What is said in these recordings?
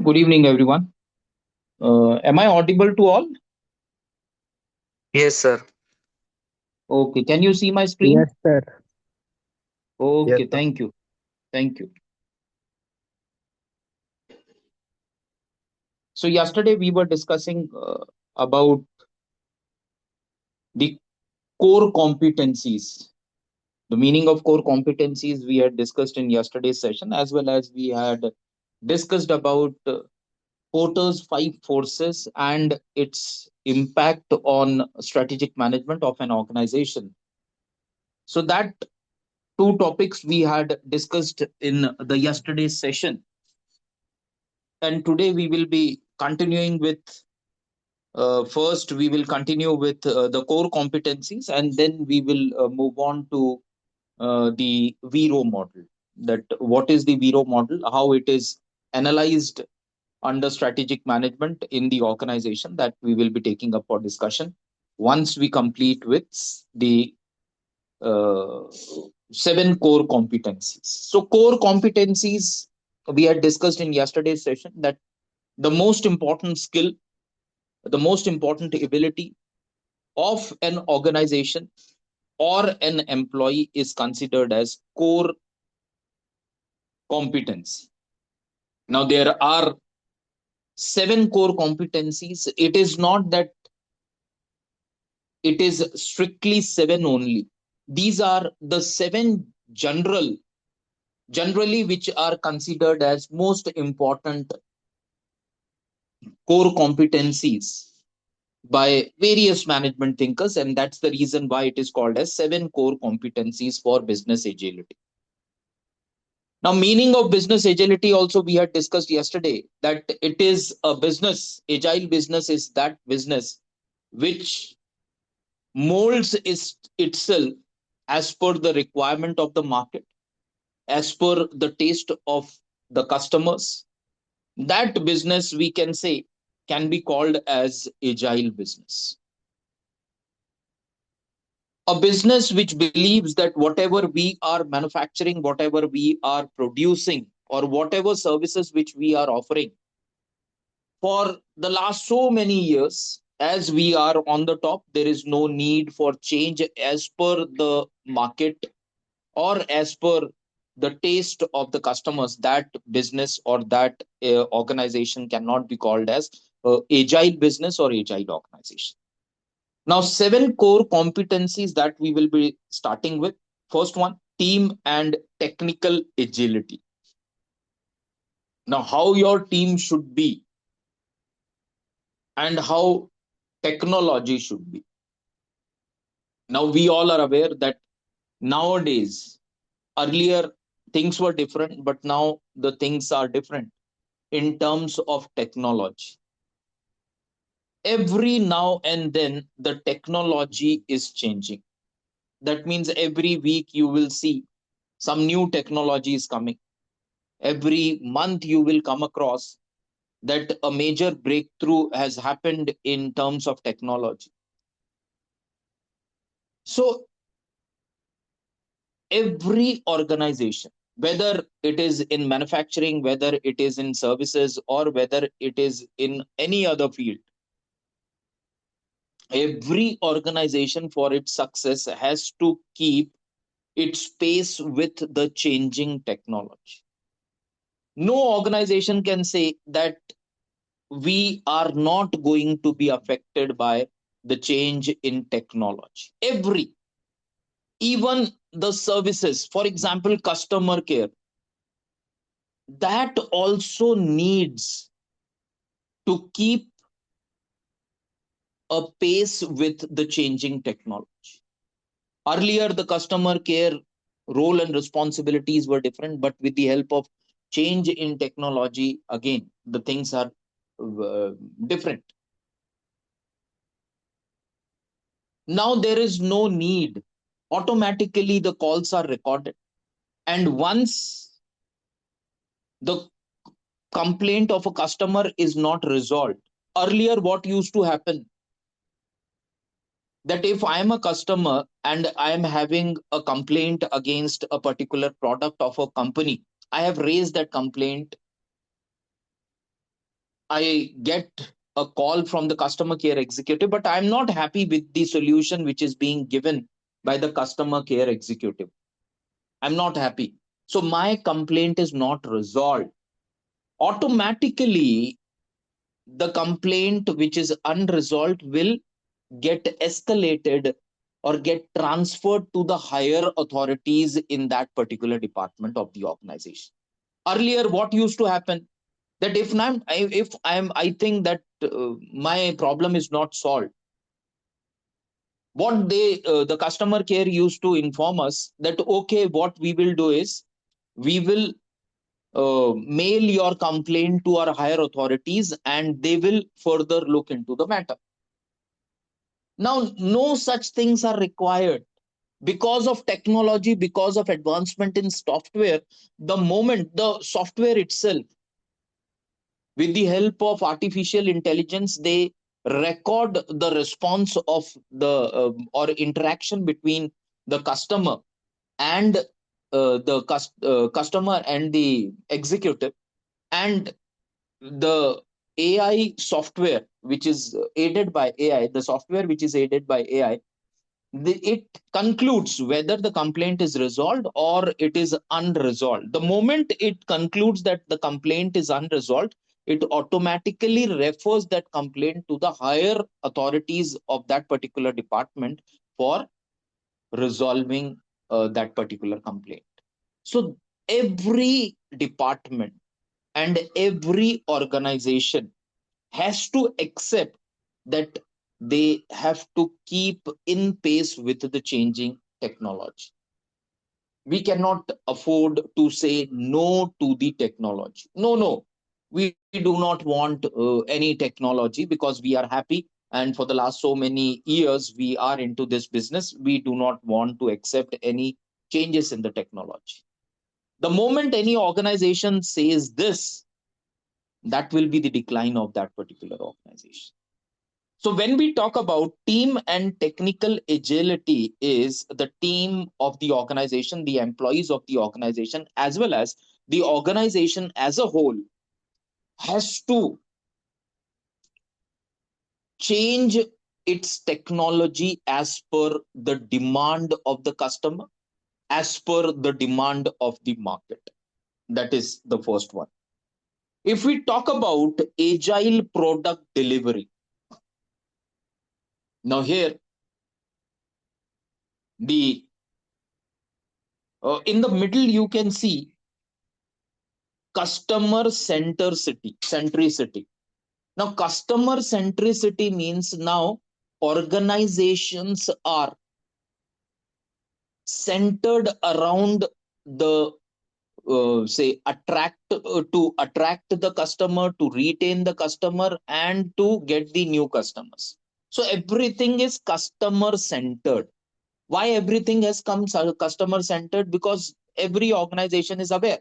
Good evening, everyone. Am I audible to all? Yes, sir. Okay, can you see my Yes, screen? sir. Yes, Okay, sir. thank you. Thank you. So, yesterday we were discussing about the core competencies. The meaning of core competencies we had discussed in yesterday's session, as well as we had discussed about Porter's five forces and its impact on strategic management of an organization. So, that two topics we had discussed in the yesterday's session, and today we will be continuing with first we will continue with the core competencies, and then we will move on to the vero model. That what is the vero model, how it is analyzed under strategic management in the organization, that we will be taking up for discussion once we complete with the uh, seven core competencies. So core competencies, we had discussed in yesterday's session that the most important skill, the most important ability of an organization or an employee is considered as core competence. Now, there are seven core competencies. It is not that it is strictly seven only. These are the seven generally, which are considered as most important core competencies by various management thinkers, and that's the reason why it is called as seven core competencies for business agility. Now, meaning of business agility also we had discussed yesterday, that it is a business, agile business is that business which molds itself as per the requirement of the market, as per the taste of the customers. That business, we can say, can be called as agile business. A business which believes that whatever we are manufacturing, whatever we are producing, or whatever services which we are offering for the last so many years, as we are on the top, there is no need for change as per the market or as per the taste of the customers. That business or that organization cannot be called as agile business or agile organization. Now, seven core competencies that we will be starting with. First one, team and technical agility. Now, how your team should be and how technology should be. Now, we all are aware that nowadays, earlier things were different, but now the things are different in terms of technology. Every now and then, the technology is changing. That means every week you will see some new technology is coming. Every month you will come across that a major breakthrough has happened in terms of technology. So every organization, whether it is in manufacturing, whether it is in services, or whether it is in any other field, every organization for its success has to keep its pace with the changing technology. No organization can say that we are not going to be affected by the change in technology. Every, even the services, for example, customer care, that also needs to keep a pace with the changing technology. Earlier, the customer care role and responsibilities were different, but with the help of change in technology, again, the things are different. Now there is no need. Automatically, the calls are recorded. And once the complaint of a customer is not resolved, earlier, what used to happen, that if I am a customer and I am having a complaint against a particular product of a company, I have raised that complaint I get a call from the customer care executive, but I'm not happy with the solution which is being given by the customer care executive. I'm not happy. So my complaint is not resolved. Automatically, the complaint which is unresolved will get escalated or get transferred to the higher authorities in that particular department of the organization. Earlier, what used to happen, that if I think that my problem is not solved, what the customer care used to inform us that okay, what we will do is we will mail your complaint to our higher authorities and they will further look into the matter. Now no such things are required. Because of technology, because of advancement in software, the moment the software itself, with the help of artificial intelligence, they record the response of the or interaction between the customer and customer and the executive, and the AI software which is aided by AI, the software which is aided by AI, it concludes whether the complaint is resolved or it is unresolved. The moment it concludes that the complaint is unresolved, it automatically refers that complaint to the higher authorities of that particular department for resolving that particular complaint. So every department and every organization has to accept that they have to keep in pace with the changing technology. We cannot afford to say no to the technology. No, we do not want any technology because we are happy, and for the last so many years we are into this business. We do not want to accept any changes in the technology. The moment any organization says this, that will be the decline of that particular organization. So when we talk about team and technical agility, is the team of the organization, the employees of the organization, as well as the organization as a whole, has to change its technology as per the demand of the customer, as per the demand of the market. That is the first one. If we talk about agile product delivery, now here the in the middle you can see customer centricity. Now customer centricity means now organizations are centered around the say attract to attract the customer, to retain the customer, and to get the new customers. So everything is customer centered. Why everything has come customer centered? Because every organization is aware.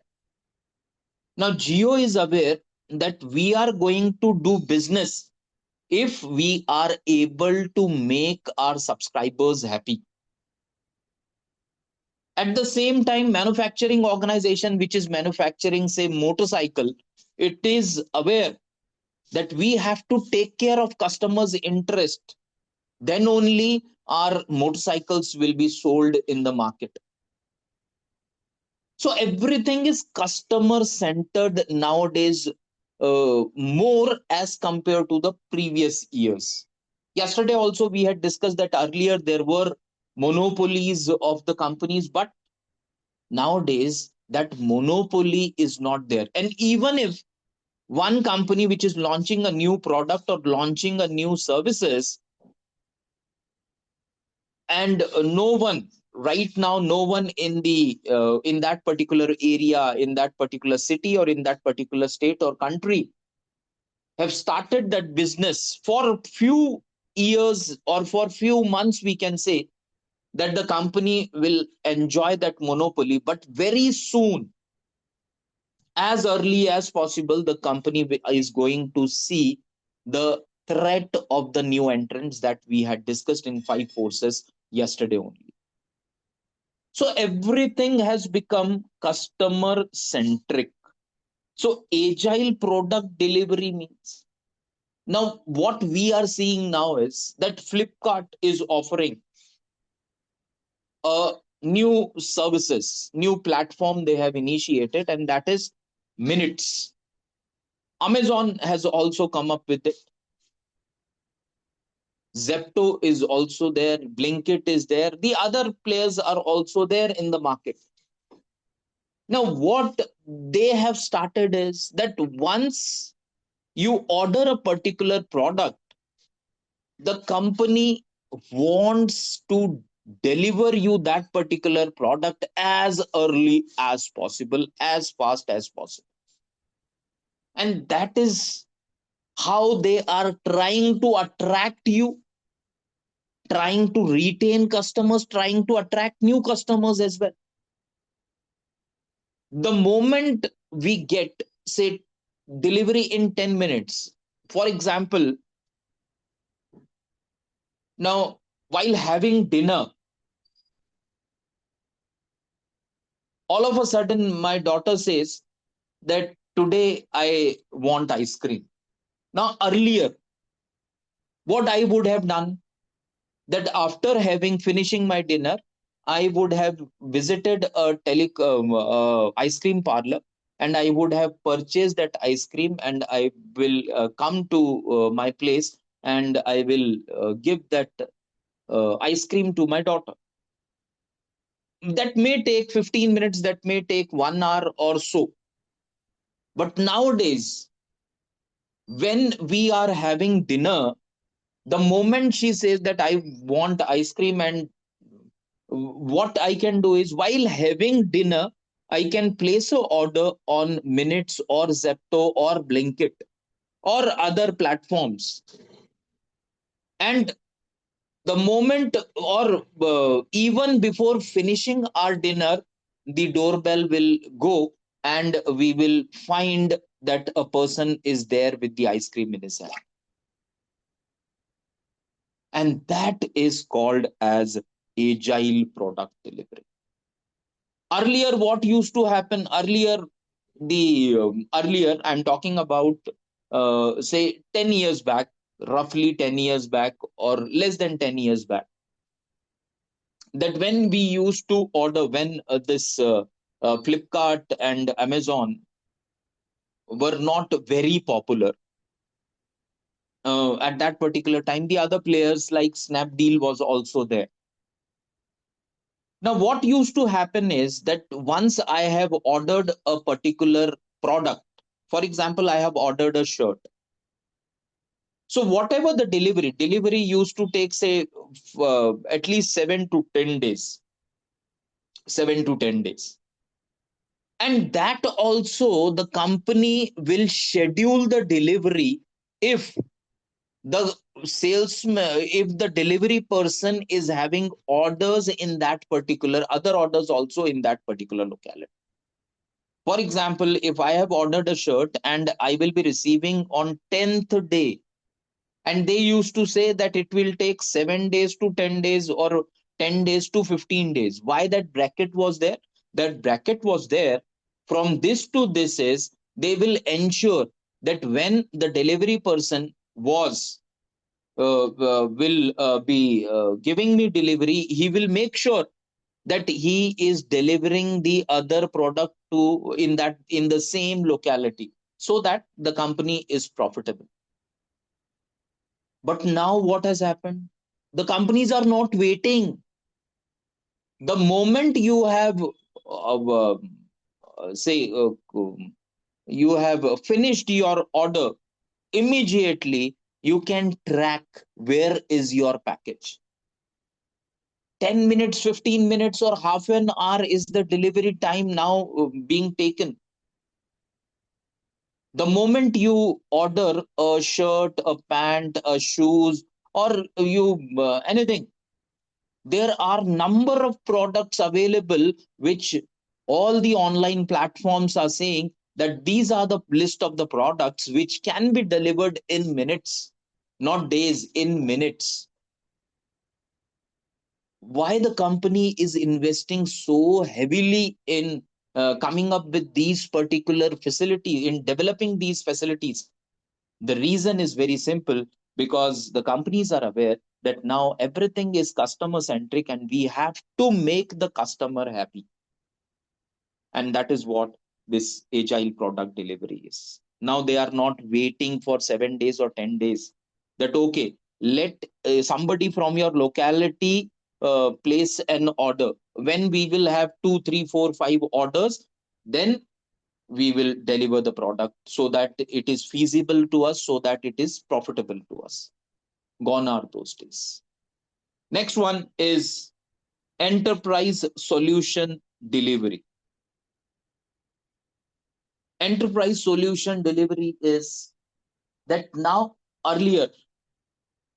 Now Geo is aware that we are going to do business if we are able to make our subscribers happy. At the same time, manufacturing organization which is manufacturing say motorcycle, it is aware that we have to take care of customers interest, then only our motorcycles will be sold in the market. So everything is customer centered nowadays, more as compared to the previous years. Yesterday also we had discussed that earlier there were monopolies of the companies, but nowadays that monopoly is not there. And even if one company which is launching a new product or launching a new services, and no one right now, no one in that particular area, in that particular city, or in that particular state or country have started that business for few years or for few months, we can say that the company will enjoy that monopoly. But very soon, as early as possible, the company is going to see the threat of the new entrants that we had discussed in five forces yesterday only. So everything has become customer centric. So agile product delivery means, now what we are seeing now is that Flipkart is offering a new services, new platform they have initiated, and that is minutes. Amazon has also come up with it. Zepto is also there, Blinkit is there, the other players are also there in the market. Now what they have started is that once you order a particular product, the company wants to deliver you that particular product as early as possible, as fast as possible. And that is how they are trying to attract you, trying to retain customers, trying to attract new customers as well. The moment we get, say, delivery in 10 minutes, for example, now while having dinner, all of a sudden my daughter says that today I want ice cream. Now, earlier, what I would have done, that after having finishing my dinner, I would have visited a ice cream parlor, and I would have purchased that ice cream, and I will come to my place, and I will give that ice cream to my daughter. That may take 15 minutes, that may take 1 hour or so. But nowadays, when we are having dinner, the moment she says that I want ice cream, and what I can do is, while having dinner, I can place a order on Minutes or Zepto or Blinkit or other platforms. And the moment, or even before finishing our dinner, the doorbell will go, and we will find that a person is there with the ice cream in his hand. And that is called as agile product delivery. Earlier, what used to happen earlier, the earlier I'm talking about, say 10 years back, roughly 10 years back or less than 10 years back, that when we used to order, when this Flipkart and Amazon were not very popular, at that particular time, the other players like Snapdeal was also there. Now, what used to happen is that once I have ordered a particular product, for example, I have ordered a shirt. So, whatever the delivery used to take, say, at least 7 to 10 days, 7 to 10 days. And that also the company will schedule the delivery if the salesman, if the delivery person is having orders in that particular, other orders also in that particular locality. For example, if I have ordered a shirt and I will be receiving on 10th day, and they used to say that it will take 7 days to 10 days or 10 days to 15 days. Why that bracket was there? That bracket was there from this to this is, they will ensure that when the delivery person was will be giving me delivery, he will make sure that he is delivering the other product to in that, in the same locality, so that the company is profitable. But now what has happened, the companies are not waiting. The moment you have say you have finished your order, immediately you can track where is your package. 10 minutes, 15 minutes, or half an hour is the delivery time now being taken. The moment you order a shirt, a pant, a shoes, or you anything, there are number of products available, which all the online platforms are saying that these are the list of the products which can be delivered in minutes, not days, in minutes. Why the company is investing so heavily in coming up with these particular facility, in developing these facilities? The reason is very simple, because the companies are aware that now everything is customer centric and we have to make the customer happy. And that is what this agile product delivery is. Now they are not waiting for 7 days or 10 days, that okay, let somebody from your locality place an order. When we will have 2 3 4 5 orders, then we will deliver the product, so that it is feasible to us, so that it is profitable to us. Gone are those days. Next one is enterprise solution delivery. Enterprise solution delivery is that now, earlier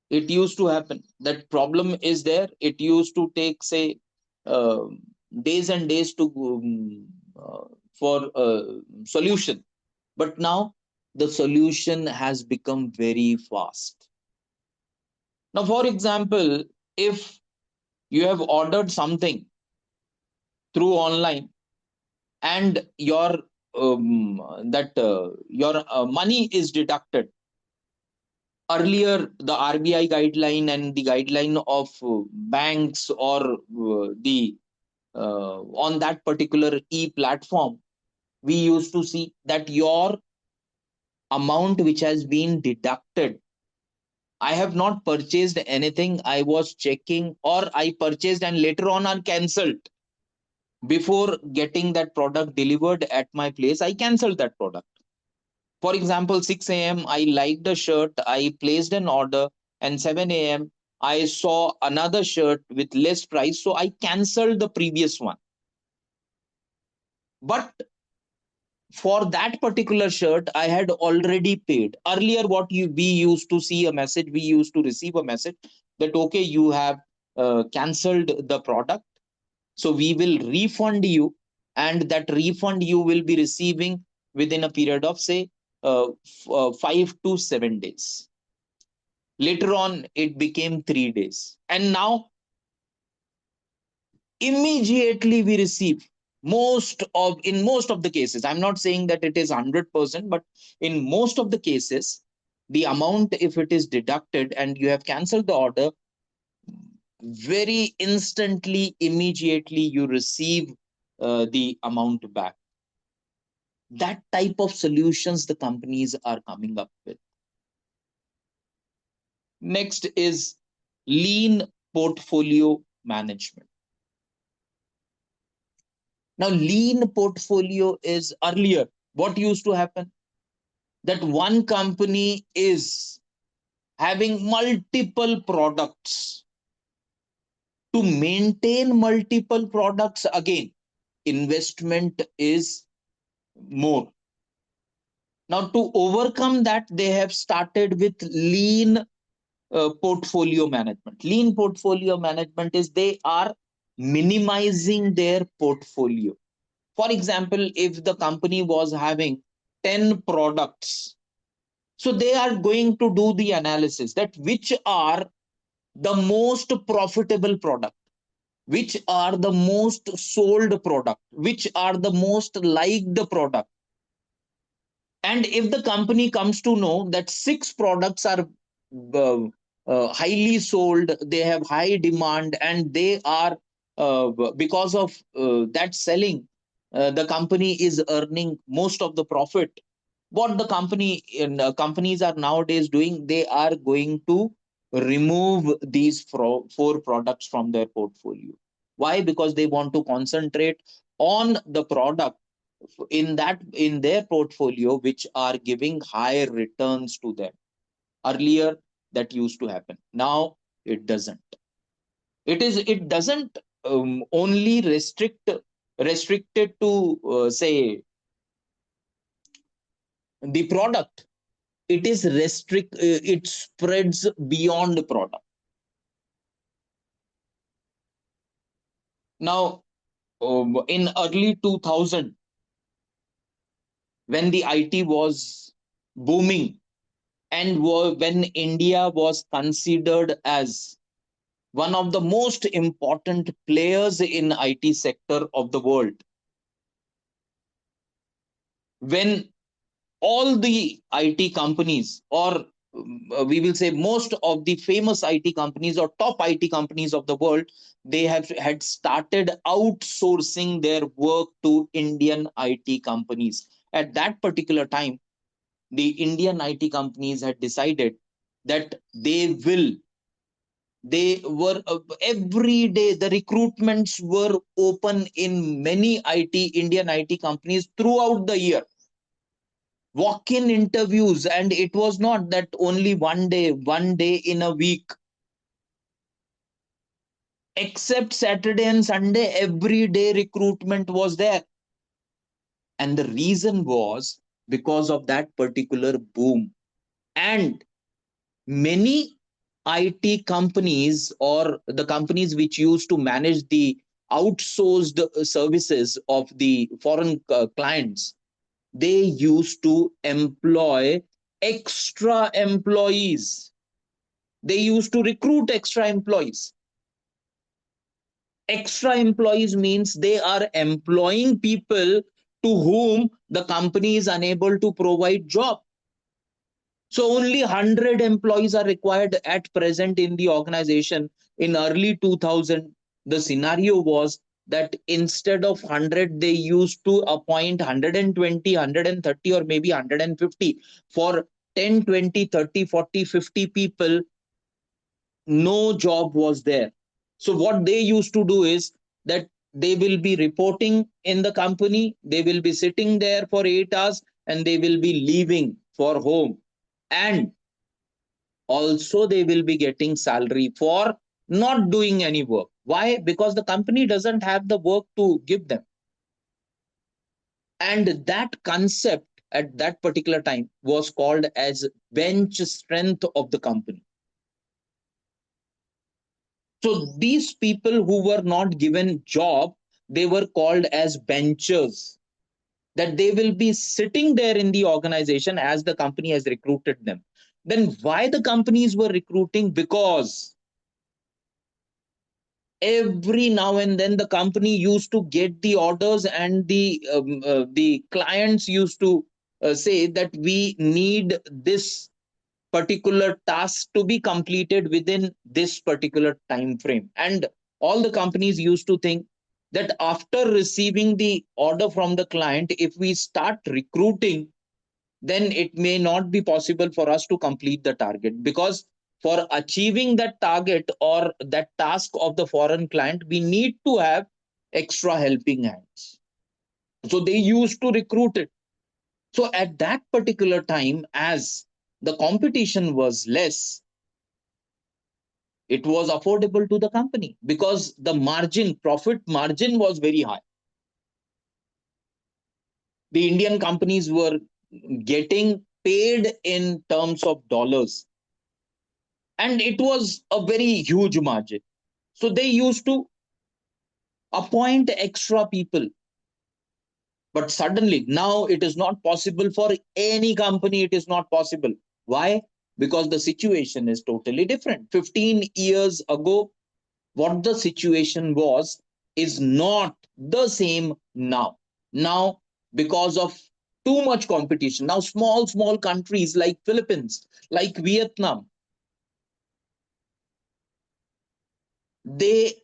it used to happen that problem is there, it used to take, say, uh, days and days to for solution. But now the solution has become very fast. Now, for example, if you have ordered something through online, and your money is deducted. Earlier, the RBI guideline and the guideline of banks, or the on that particular e platform, we used to see that your amount which has been deducted, I have not purchased anything, I was checking, or I purchased and later on are cancelled. Before getting that product delivered at my place, I cancelled that product. For example, 6 a.m., I liked a shirt, I placed an order, and 7 a.m., I saw another shirt with less price, so I cancelled the previous one. But for that particular shirt, I had already paid. Earlier, we used to see a message, we used to receive a message that, okay, you have cancelled the product, so we will refund you, and that refund you will be receiving within a period of, say, 5 to 7 days. Later on, it became 3 days. And now, immediately we receive, in most of the cases, I'm not saying that it is 100%, but in most of the cases, the amount, if it is deducted and you have cancelled the order, very instantly, immediately you receive the amount back. That type of solutions the companies are coming up with. Next is lean portfolio management. Now, lean portfolio is, earlier, what used to happen, that one company is having multiple products. To maintain multiple products, again, investment is more. Now, to overcome that, they have started with lean portfolio management. Lean portfolio management is they are minimizing their portfolio. For example, if the company was having 10 products, so they are going to do the analysis that which are the most profitable product, which are the most sold product, which are the most liked product. And if the company comes to know that six products are uh, highly sold, they have high demand, and they are, because of that selling, the company is earning most of the profit. What the companies are nowadays doing, they are going to remove these four products from their portfolio. Why? Because they want to concentrate on the product in their portfolio which are giving higher returns to them. Earlier, that used to happen. Now it doesn't. It doesn't only restricted to, say, the product. It is it spreads beyond the product. Now, in early 2000, when the IT was booming, and when India was considered as one of the most important players in IT sector of the world, when all the IT companies, or we will say most of the famous IT companies or top IT companies of the world, they have had started outsourcing their work to Indian IT companies. At that particular time, the Indian IT companies had decided that they were every day the recruitments were open in many Indian IT companies throughout the year, walk-in interviews, and it was not that only one day in a week, except Saturday and Sunday, every day recruitment was there. And the reason was because of that particular boom. And many IT companies, or the companies which used to manage the outsourced services of the foreign clients, they used to employ extra employees. They used to recruit extra employees. Extra employees means they are employing people to whom the company is unable to provide job. So only 100 employees are required at present in the organization. In early 2000, the scenario was that instead of 100, they used to appoint 120, 130, or maybe 150 for 10, 20, 30, 40, 50 people. No job was there. So what they used to do is that they will be reporting in the company, they will be sitting there for 8 hours, and they will be leaving for home. And also they will be getting salary for not doing any work. Why? Because the company doesn't have the work to give them. And that concept at that particular time was called as bench strength of the company. So these people who were not given job, they were called as benchers, that they will be sitting there in the organization as the company has recruited them. Then why the companies were recruiting? Because every now and then the company used to get the orders, and the clients used to say that we need this particular task to be completed within this particular time frame. And all the companies used to think that after receiving the order from the client, if we start recruiting, then it may not be possible for us to complete the target, because for achieving that target or that task of the foreign client, we need to have extra helping hands. So they used to recruit it. So at that particular time, as the competition was less, it was affordable to the company because the profit margin was very high. The Indian companies were getting paid in terms of dollars, and it was a very huge margin. So they used to appoint extra people. But suddenly now it is not possible for any company. It is not possible. Why? Because the situation is totally different. 15 years ago, what the situation was is not the same now. Now, because of too much competition, now small countries like Philippines, like Vietnam, they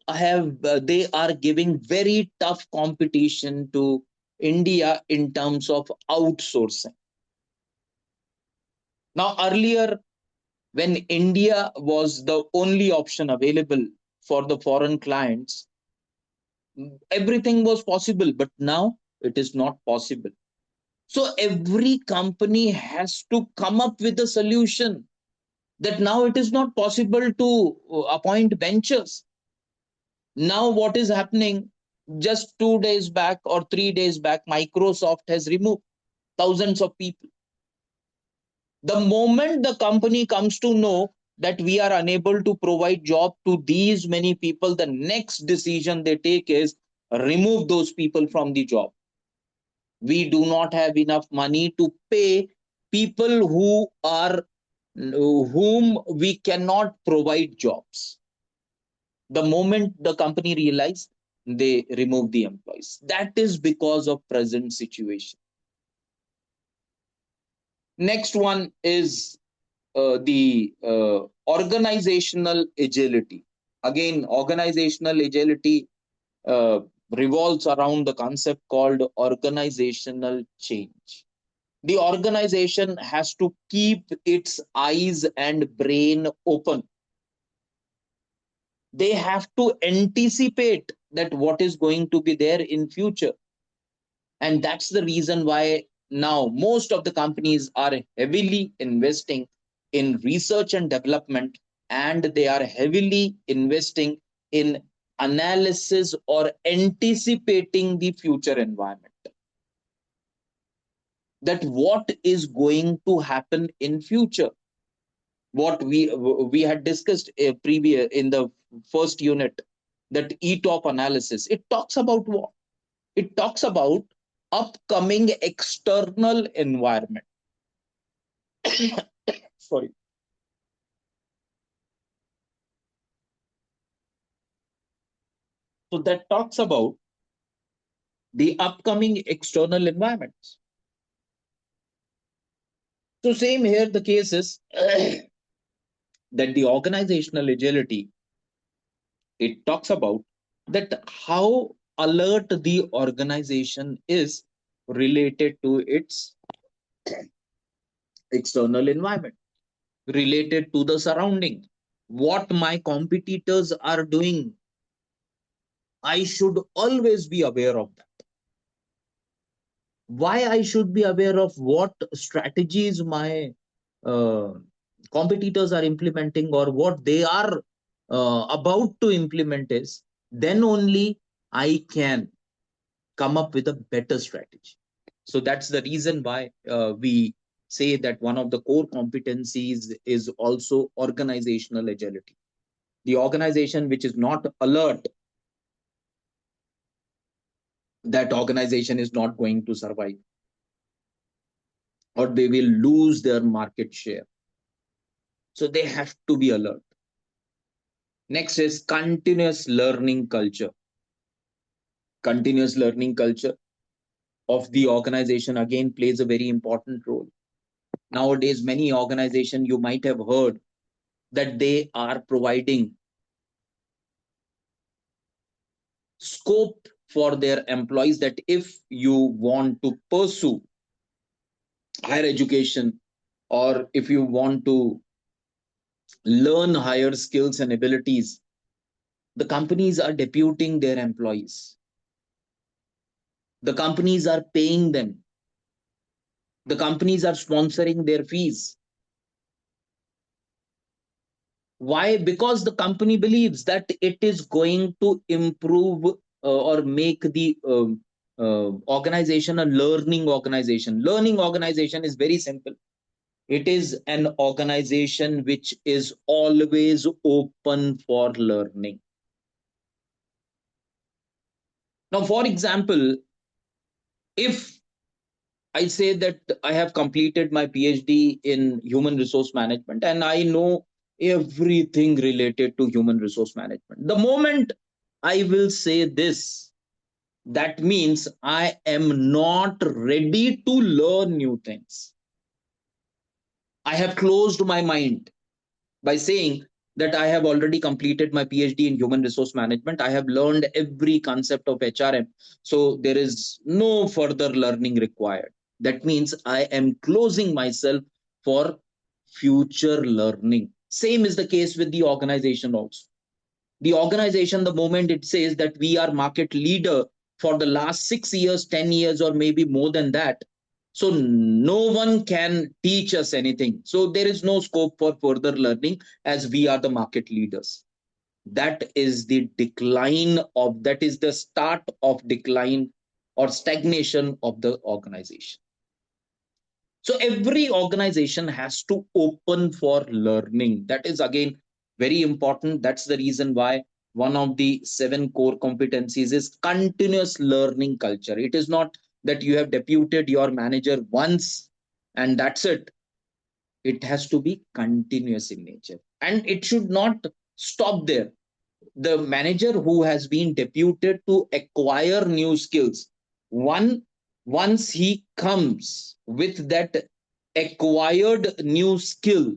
are giving very tough competition to India in terms of outsourcing. Now, earlier, when India was the only option available for the foreign clients, everything was possible, but now it is not possible. So every company has to come up with a solution, that now it is not possible to appoint benchers. Now what is happening? Just 2 days back or 3 days back, Microsoft has removed thousands of people. The moment the company comes to know that we are unable to provide job to these many people, the next decision they take is remove those people from the job. We do not have enough money to pay people whom we cannot provide jobs. The moment the company realized, they remove the employees. That is because of present situation. Next one is the organizational agility. Again, organizational agility uh, revolves around the concept called organizational change. The organization has to keep its eyes and brain open. They have to anticipate that what is going to be there in future, and that's the reason why now most of the companies are heavily investing in research and development, and they are heavily investing in analysis or anticipating the future environment, that what is going to happen in future. What we had discussed previous in the first unit, that etop analysis, it talks about what? It talks about upcoming external environment. Sorry. So that talks about the upcoming external environments. So same here, the case is that the organizational agility, it talks about that how alert the organization is related to its external environment, related to the surrounding. What my competitors are doing, I should always be aware of that. Why I should be aware of what strategies my uh, competitors are implementing, or what they are about to implement, is then only I can come up with a better strategy. So that's the reason why we say that one of the core competencies is also organizational agility. The organization which is not alert, that organization is not going to survive, or they will lose their market share. So they have to be alert. Next is continuous learning culture. Continuous learning culture of the organization again plays a very important role. Nowadays, many organizations, you might have heard that they are providing scope for their employees, that if you want to pursue higher education, or if you want to learn higher skills and abilities, the companies are deputing their employees, the companies are paying them, the companies are sponsoring their fees. Why? Because the company believes that it is going to improve or make the organization a learning organization. Learning organization is very simple. It is an organization which is always open for learning. Now, for example, if I say that I have completed my PhD in human resource management and I know everything related to human resource management. The moment I will say this, that means I am not ready to learn new things. I have closed my mind by saying that I have already completed my PhD in human resource management. I have learned every concept of HRM. So there is no further learning required. That means I am closing myself for future learning. Same is the case with the organization also. The organization, the moment it says that we are market leader for the last 6 years, 10 years, or maybe more than that, so no one can teach us anything, so there is no scope for further learning, as we are the market leaders. That is the decline of, that is the start of decline or stagnation of the organization. So every organization has to open for learning. That is again very important. That's the reason why one of the seven core competencies is continuous learning culture. It is not that you have deputed your manager once and that's it. It has to be continuous in nature, and it should not stop there. The manager who has been deputed to acquire new skills, one once he comes with that acquired new skill,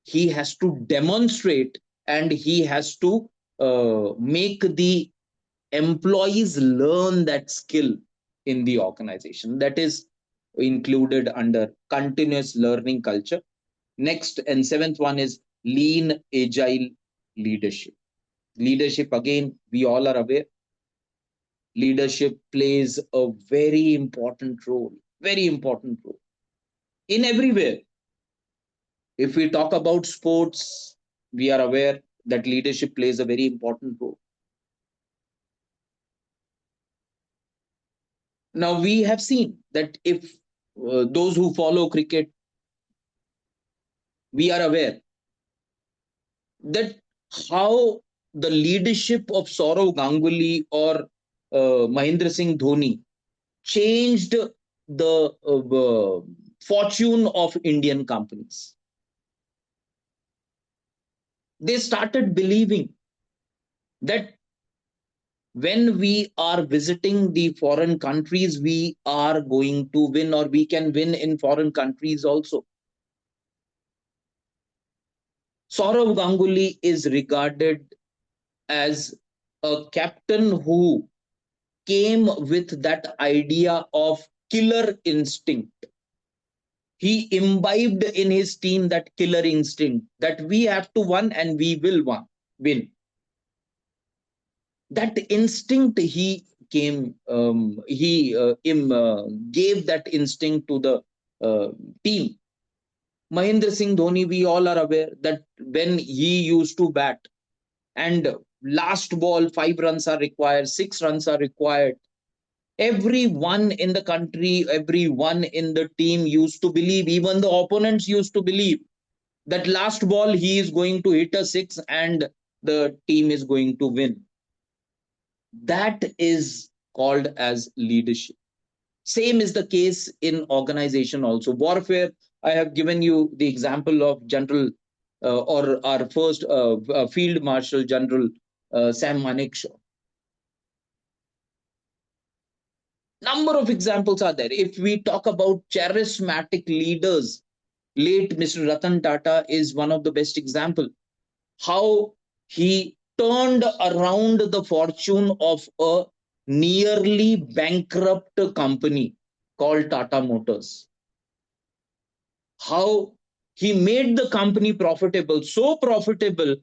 he has to demonstrate, and he has to make the employees learn that skill in the organization. That is included under continuous learning culture. Next and seventh one is lean agile leadership. Leadership, again, we all are aware, leadership plays a very important role in everywhere. If we talk about sports, we are aware that leadership plays a very important role. Now, we have seen that if those who follow cricket, we are aware that how the leadership of Saurav Ganguly or Mahendra Singh Dhoni changed the fortune of Indian companies. They started believing that when we are visiting the foreign countries, we are going to win, or we can win in foreign countries also. Saurav Ganguly is regarded as a captain who came with that idea of killer instinct. He imbibed in his team that killer instinct that we have to win and we will win. That instinct he gave that instinct to the team. Mahendra Singh Dhoni, we all are aware that when he used to bat and last ball 5 runs are required, 6 runs are required, everyone in the country, everyone in the team used to believe, even the opponents used to believe that last ball he is going to hit a six and the team is going to win. That is called as leadership. Same is the case in organization also. Warfare, I have given you the example of General or our first Field Marshal General Sam Manekshaw. Number of examples are there. If we talk about charismatic leaders, late Mr. Ratan Tata is one of the best example. How he turned around the fortune of a nearly bankrupt company called Tata Motors. How he made the company profitable, so profitable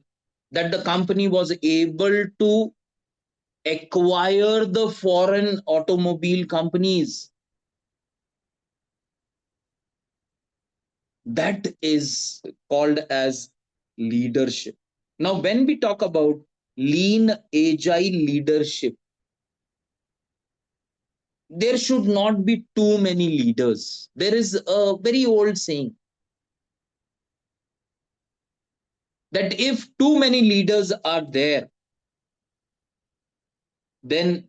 that the company was able to acquire the foreign automobile companies. That is called as leadership. Now, when we talk about lean agile leadership, there should not be too many leaders. There is a very old saying that if too many leaders are there, then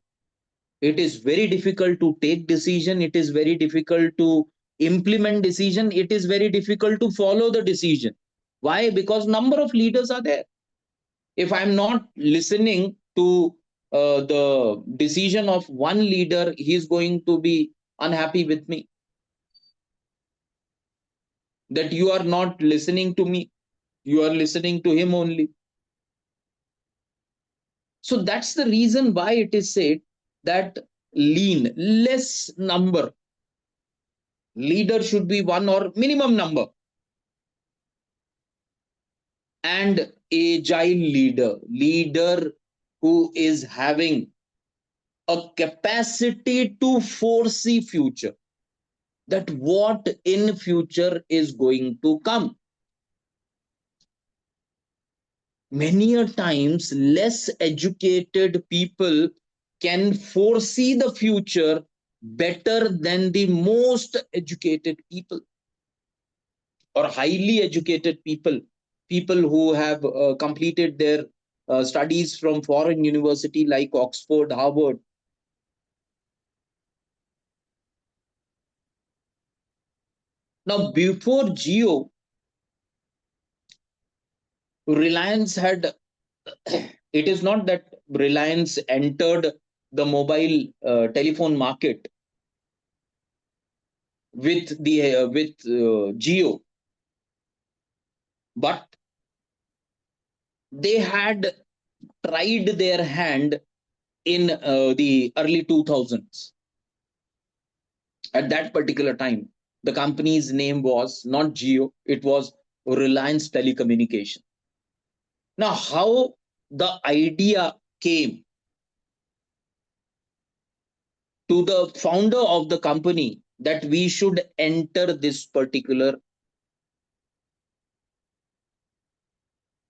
it is very difficult to take decision, it is very difficult to implement decision, it is very difficult to follow the decision. Why? Because number of leaders are there. If I'm not listening to the decision of one leader, he's going to be unhappy with me, that you are not listening to me, you are listening to him only. So that's the reason why it is said that lean, less number, leader should be one or minimum number, and agile leader who is having a capacity to foresee future, that what in future is going to come. Many a times less educated people can foresee the future better than the most educated people or highly educated people, people who have completed their studies from foreign university like Oxford, Harvard. Now, before Geo, Reliance had, it is not that Reliance entered the mobile telephone market. with Geo, but they had tried their hand in the early 2000s. At that particular time, the company's name was not Geo, it was Reliance Telecommunication. Now, how the idea came to the founder of the company that we should enter this particular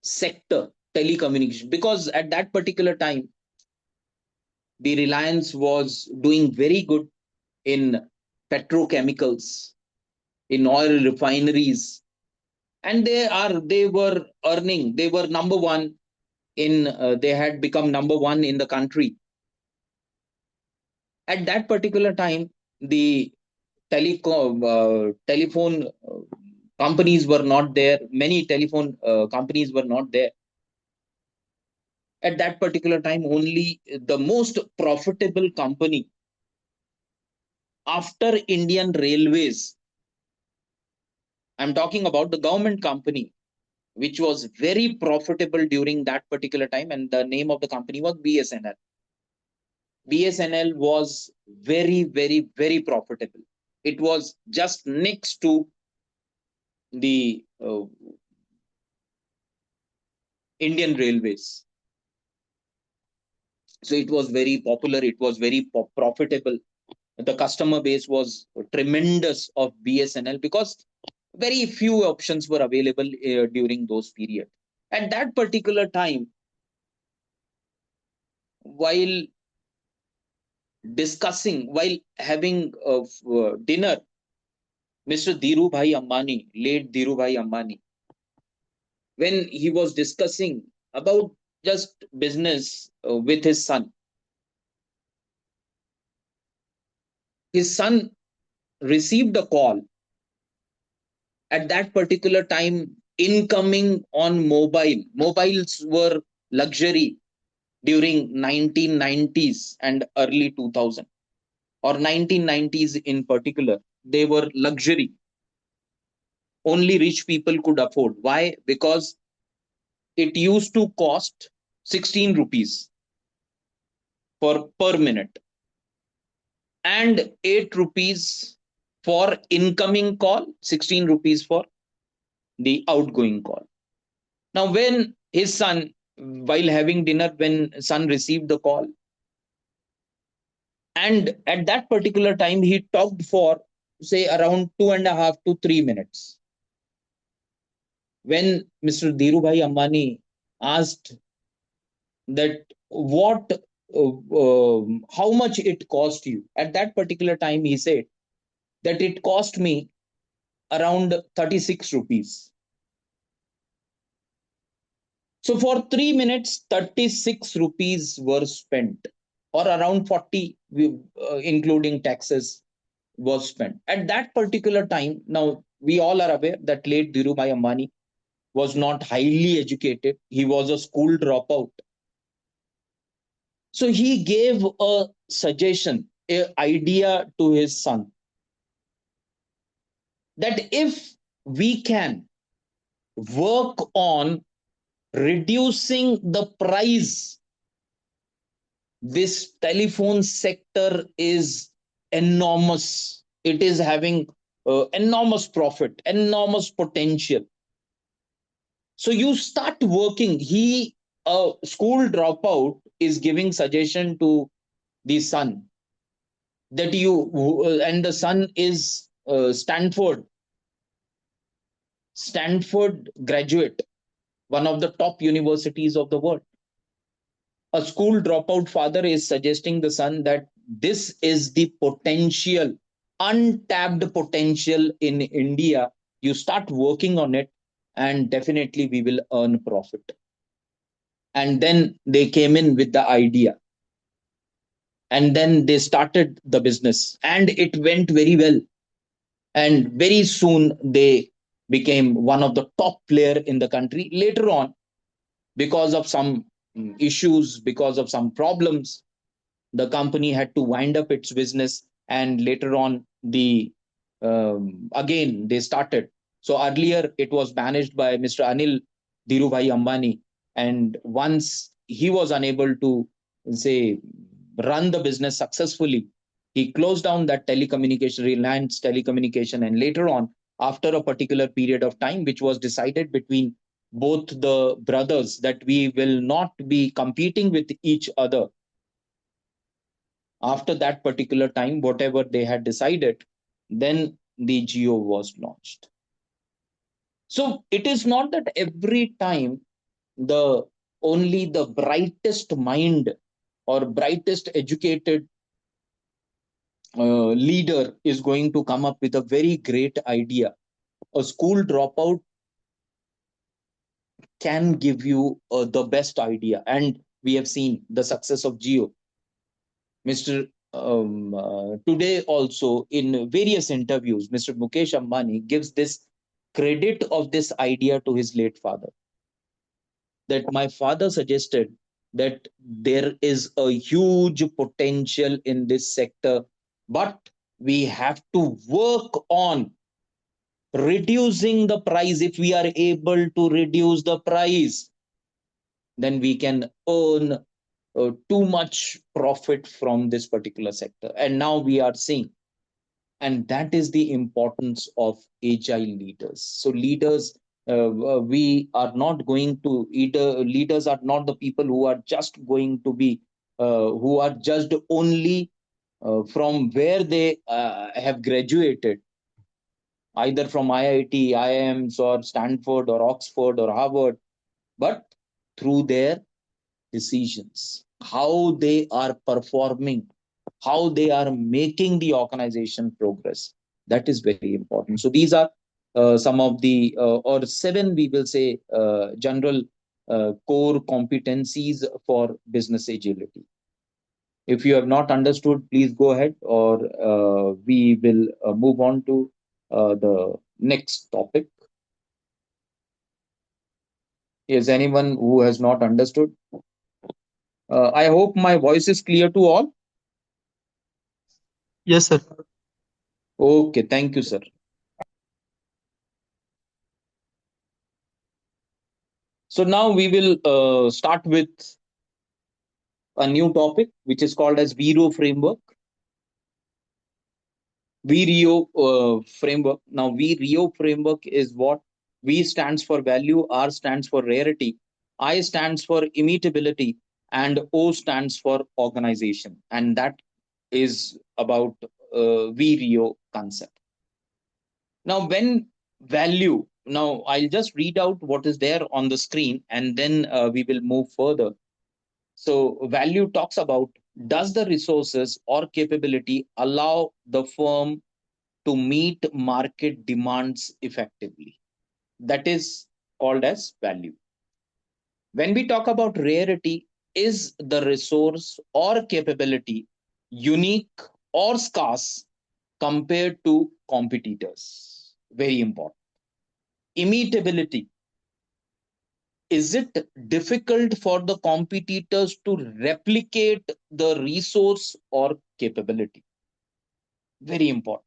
sector, telecommunication, because at that particular time the Reliance was doing very good in petrochemicals, in oil refineries, and they were earning, they were number one in they had become number one in the country. At that particular time, the telephone companies were not there, many telephone companies were not there. At that particular time, only the most profitable company after Indian Railways, I'm talking about the government company, which was very profitable during that particular time, and the name of the company was BSNL. BSNL was very, very, very profitable. It was just next to the Indian Railways. So it was very popular, it was very profitable. The customer base was tremendous of BSNL because very few options were available during those periods. At that particular time, while while having dinner, Mr. Dhirubhai Ambani, late Dhirubhai Ambani, when he was discussing about just business with his son received a call at that particular time, incoming on mobiles were luxury during 1990s and early 2000, or 1990s in particular. They were luxury, only rich people could afford. Why? Because it used to cost 16 rupees for per minute and 8 rupees for incoming call, 16 rupees for the outgoing call. Now, when his son, while having dinner, when son received the call, and at that particular time, he talked for say around 2.5 to 3 minutes. When Mr. Dhirubhai Ambani asked that how much it cost you, at that particular time, he said that it cost me around 36 rupees. So for 3 minutes, 36 rupees were spent, or around 40, including taxes, was spent. At that particular time, now we all are aware that late Dhirubhai Ambani was not highly educated. He was a school dropout. So he gave a suggestion, an idea to his son that if we can work on reducing the price, this telephone sector is enormous. It is having enormous profit, enormous potential. So you start working. A school dropout, is giving suggestion to the son that and the son is Stanford graduate, one of the top universities of the world. A school dropout father is suggesting the son that this is the potential, untapped potential in India. You start working on it, and definitely we will earn profit. And then they came in with the idea, and then they started the business, and it went very well. And very soon they became one of the top player in the country. Later on, because of some issues, because of some problems, the company had to wind up its business, and later on the again they started. So earlier it was managed by Mr. Anil Dhirubhai Ambani, and once he was unable to say run the business successfully, he closed down that telecommunication, Reliance Telecommunication, and later on, after a particular period of time, which was decided between both the brothers that we will not be competing with each other, after that particular time, whatever they had decided, then the Geo was launched. So it is not that every time the only the brightest mind or brightest educated leader is going to come up with a very great idea. A school dropout can give you the best idea, and we have seen the success of Geo. Mr. Today also in various interviews, Mr. Mukesh Ambani gives this credit of this idea to his late father, that my father suggested that there is a huge potential in this sector, but we have to work on reducing the price. If we are able to reduce the price, then we can earn too much profit from this particular sector. And now we are seeing, and that is the importance of agile leaders. So leaders, we are not going to either, leaders are not the people who are just going to be who are just only from where they have graduated, either from IIT, IIMs, or Stanford, or Oxford, or Harvard, but through their decisions, how they are performing, how they are making the organization progress. That is very important. So these are some of the, or seven, we will say, general core competencies for business agility. If you have not understood, please go ahead, or we will move on to the next topic. Is anyone who has not understood? I hope my voice is clear to all. Yes, sir. Okay, thank you, sir. So now we will start with a new topic, which is called as VRO framework. VRO framework. Now, VRO framework is what: V stands for value, R stands for rarity, I stands for immutability, and O stands for organization. And that is about VRO concept. Now, when value, now I'll just read out what is there on the screen, and then we will move further. So, value talks about, does the resources or capability allow the firm to meet market demands effectively? That is called as value. When we talk about rarity, is the resource or capability unique or scarce compared to competitors? Very important. Immutability, is it difficult for the competitors to replicate the resource or capability? Very important.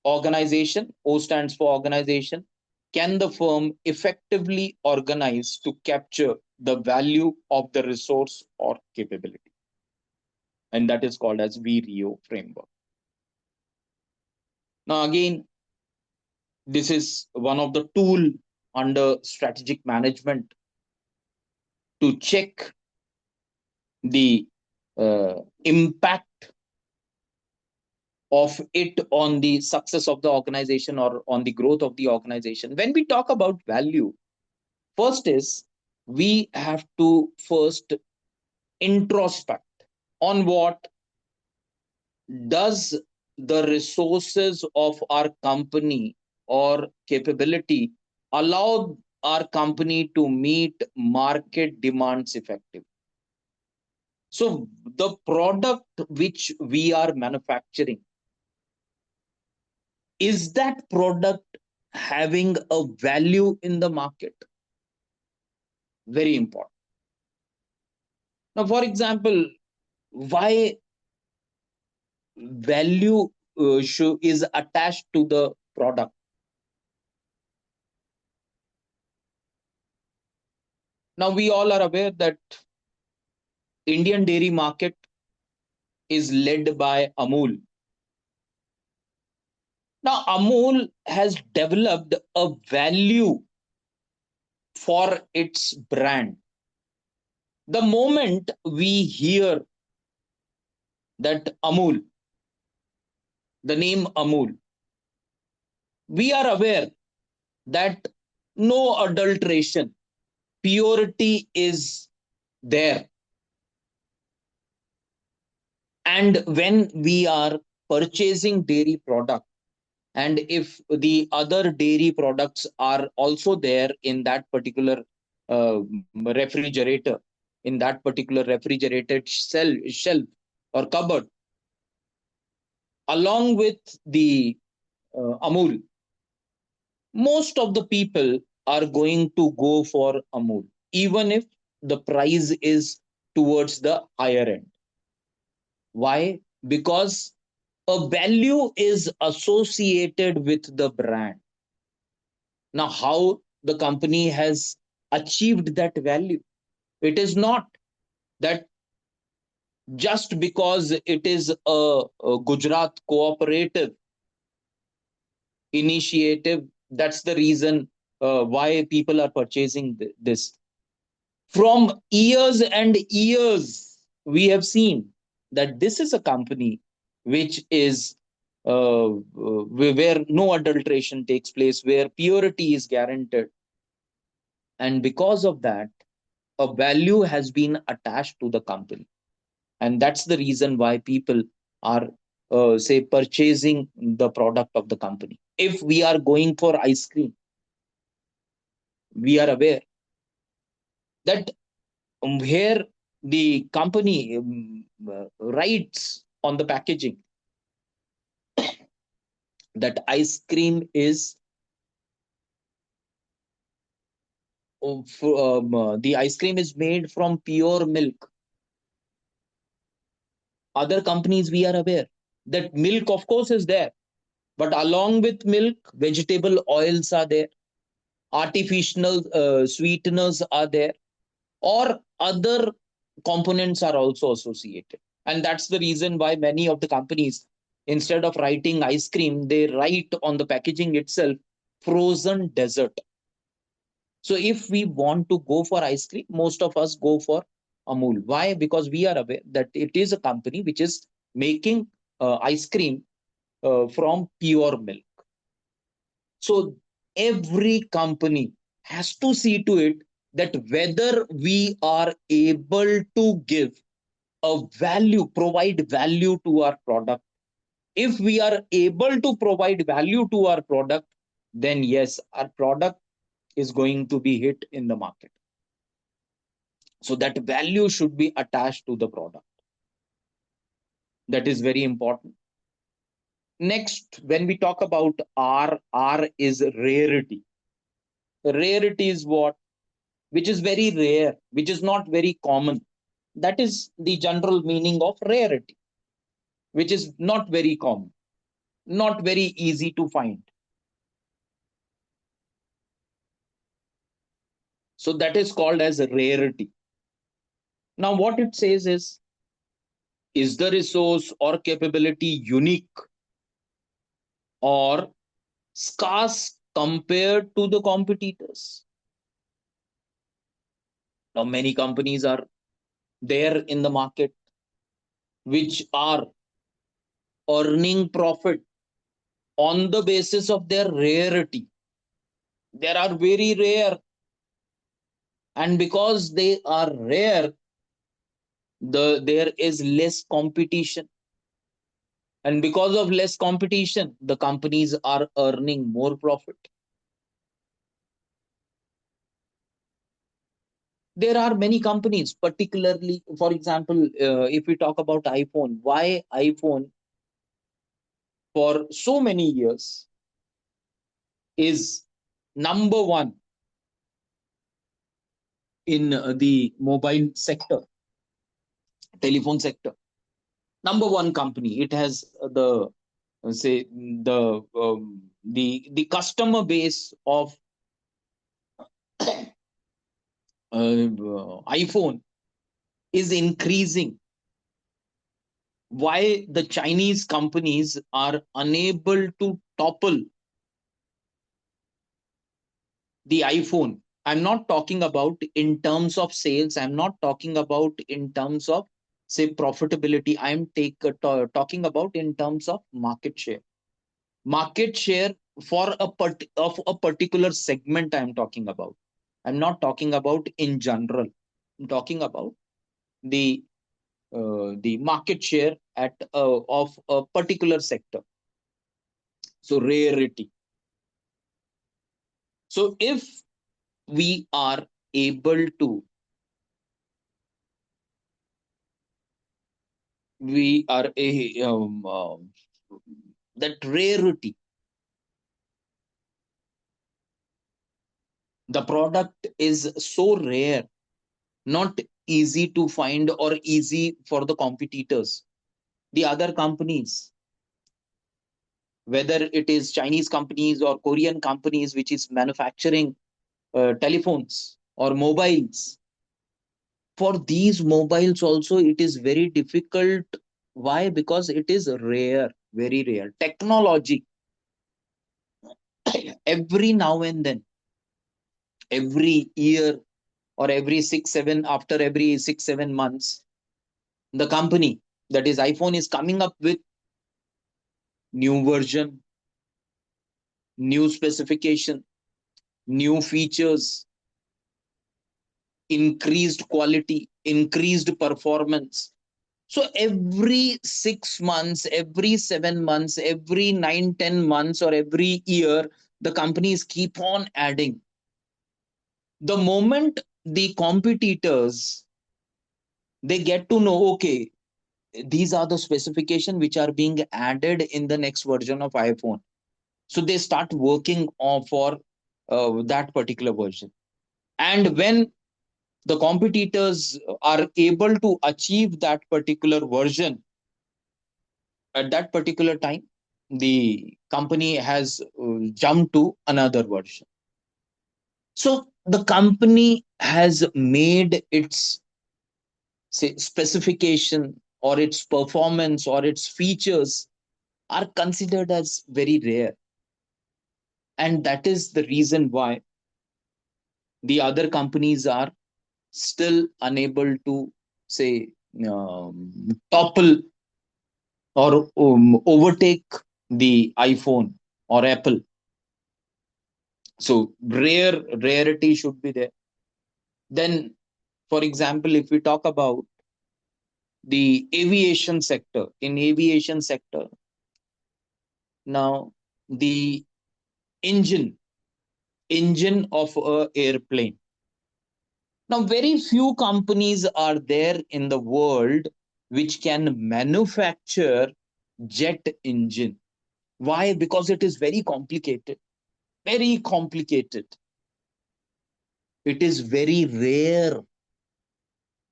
Organization, O stands for organization. Can the firm effectively organize to capture the value of the resource or capability? And that is called as VRIO framework. Now, again, this is one of the tool under strategic management to check the impact of it on the success of the organization or on the growth of the organization. When we talk about value, first is we have to first introspect on what does the resources of our company or capability allow our company to meet market demands effectively. So the product which we are manufacturing, is that product having a value in the market? Very important. Now, for example, why value? is attached to the product. Now we all are aware that Indian dairy market is led by Amul. Now Amul has developed a value for its brand. The moment we hear that Amul, the name Amul, we are aware that no adulteration, purity is there. And when we are purchasing dairy product, and if the other dairy products are also there in that particular refrigerator, in that particular refrigerated shelf or cupboard, along with the Amul, most of the people are going to go for Amul, even if the price is towards the higher end. Why? Because a value is associated with the brand. Now, how the company has achieved that value? It is not that just because it is a Gujarat cooperative initiative, that's the reason why people are purchasing this. From years and years, we have seen that this is a company which is where no adulteration takes place, where purity is guaranteed. And because of that, a value has been attached to the company. And that's the reason why people are, say, purchasing the product of the company. If we are going for ice cream, we are aware that where the company writes on the packaging that ice cream is the ice cream is made from pure milk. Other companies, we are aware that milk of course is there, but along with milk, vegetable oils are there, artificial sweeteners are there, or other components are also associated. And that's the reason why many of the companies, instead of writing ice cream, they write on the packaging itself frozen dessert. So if we want to go for ice cream, most of us go for Amul. Why? Because we are aware that it is a company which is making ice cream from pure milk. So every company has to see to it that whether we are able to give a value, provide value to our product. If we are able to provide value to our product, then yes, our product is going to be hit in the market. So that value should be attached to the product. That is very important. Next, when we talk about R is rarity. Rarity is what? Which is very rare, which is not very common. That is the general meaning of rarity, which is not very common, not very easy to find. So that is called as rarity. Now, what it says is the resource or capability unique or scarce compared to the competitors? Now, many companies are there in the market which are earning profit on the basis of their rarity. They are very rare, and because they are rare, there is less competition, and because of less competition, the companies are earning more profit. There are many companies, particularly, for example, if we talk about iPhone, why iPhone for so many years is number one in the mobile sector, telephone sector. Number one company. It has the say the customer base of iPhone is increasing, why the Chinese companies are unable to topple the iPhone. I'm not talking about in terms of sales. I'm not talking about in terms of, say, profitability. Talking about in terms of market share. Market share for of a particular segment. I'm talking about. I'm not talking about in general. I'm talking about the market share at of a particular sector. So rarity. So if we are able to we are a that rarity, the product is so rare, not easy to find or easy for the competitors, the other companies, whether it is Chinese companies or Korean companies which is manufacturing telephones or mobiles. For these mobiles also it is very difficult. Why? Because it is rare, very rare technology. Every now and then, every year, or every 6 7 months, the company, that is iPhone, is coming up with new version, new specification, new features, increased quality, increased performance. So every 6 months, every 7 months, every 9 10 months, or every year, the companies keep on adding. The moment the competitors, they get to know, okay, these are the specification which are being added in the next version of iPhone, so they start working on for that particular version. And when the competitors are able to achieve that particular version at that particular time, the company has jumped to another version. So the company has made its, say, specification or its performance or its features are considered as very rare. And that is the reason why the other companies are still unable to, say, topple or overtake the iPhone or Apple. So rarity should be there. Then, for example, if we talk about the aviation sector, in aviation sector, now the engine engine of a airplane. Now, very few companies are there in the world which can manufacture jet engine. Why? Because it is very complicated. Very complicated. It is very rare.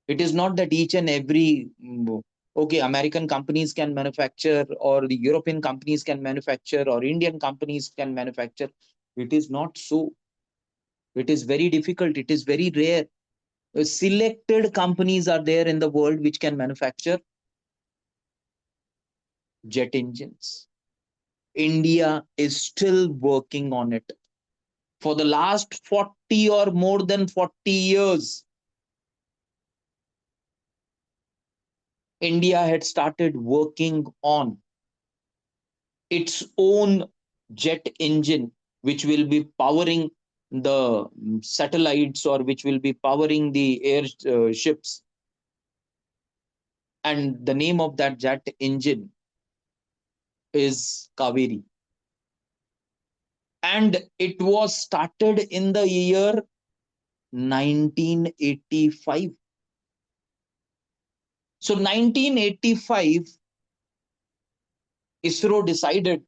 It is not that each and every okay, American companies can manufacture, or the European companies can manufacture, or Indian companies can manufacture. It is not so. It is very difficult. It is very rare. Selected companies are there in the world which can manufacture jet engines. India is still working on it. For the last 40 or more than 40 years, India had started working on its own jet engine, which will be powering the satellites, or which will be powering the air ships. And the name of that jet engine is Kaveri. And it was started in the year 1985. So 1985, ISRO decided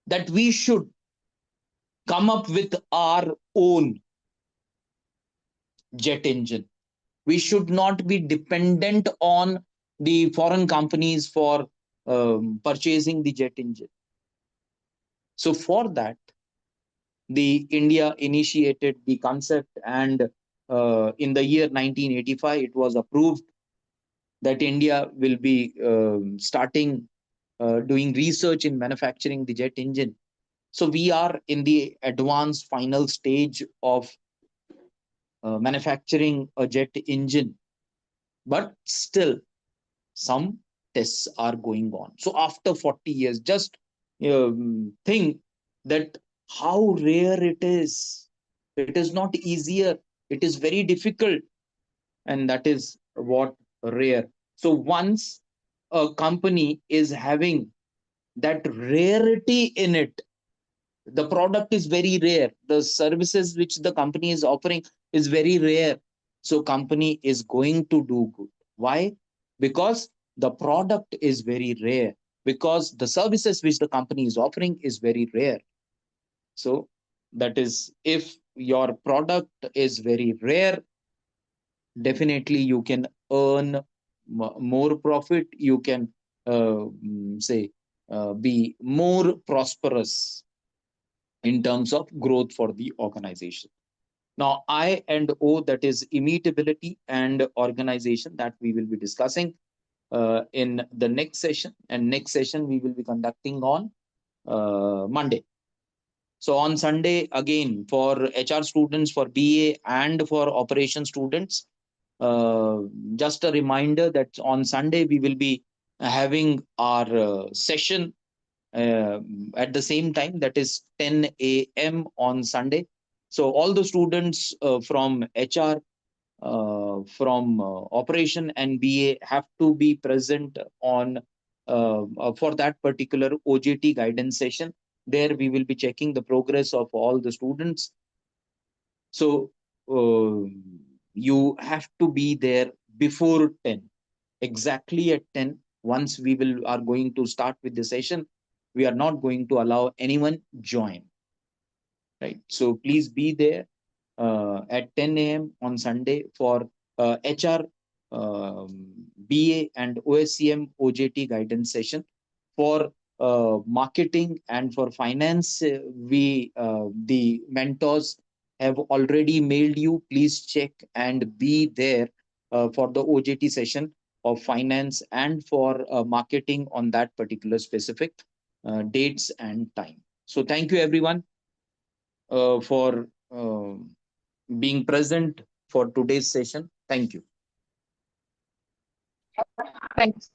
that we should come up with our own jet engine. We should not be dependent on the foreign companies for purchasing the jet engine. So for that, the India initiated the concept, and in the year 1985, it was approved that India will be starting doing research in manufacturing the jet engine. So we are in the advanced final stage of manufacturing a jet engine, but still some tests are going on. So after 40 years, just think that how rare it is. It is not easier, it is very difficult, and that is what rare. So once a company is having that rarity in it, the product is very rare, the services which the company is offering is very rare, so company is going to do good. Why? Because the product is very rare, because the services which the company is offering is very rare. So that is, if your product is very rare, definitely you can earn more profit, you can say be more prosperous in terms of growth for the organization. Now, I and O, that is immutability and organization, that we will be discussing in the next session. And next session we will be conducting on Monday. So on Sunday, again, for HR students, for BA, and for operation students, uh, just a reminder that on Sunday we will be having our session uh, at the same time, that is 10 a.m. on Sunday. So all the students from HR, from operation and BA have to be present on for that particular OJT guidance session. There we will be checking the progress of all the students. So uh, you have to be there before 10, exactly at 10. Once we will are going to start with the session, we are not going to allow anyone join, right? So please be there at 10 a.m. on Sunday for HR, BA, and OSCM OJT guidance session. For marketing and for finance, we the mentors have already mailed you. Please check and be there for the OJT session of finance and for marketing on that particular specific dates and time. So thank you everyone for being present for today's session. Thank you. Thanks.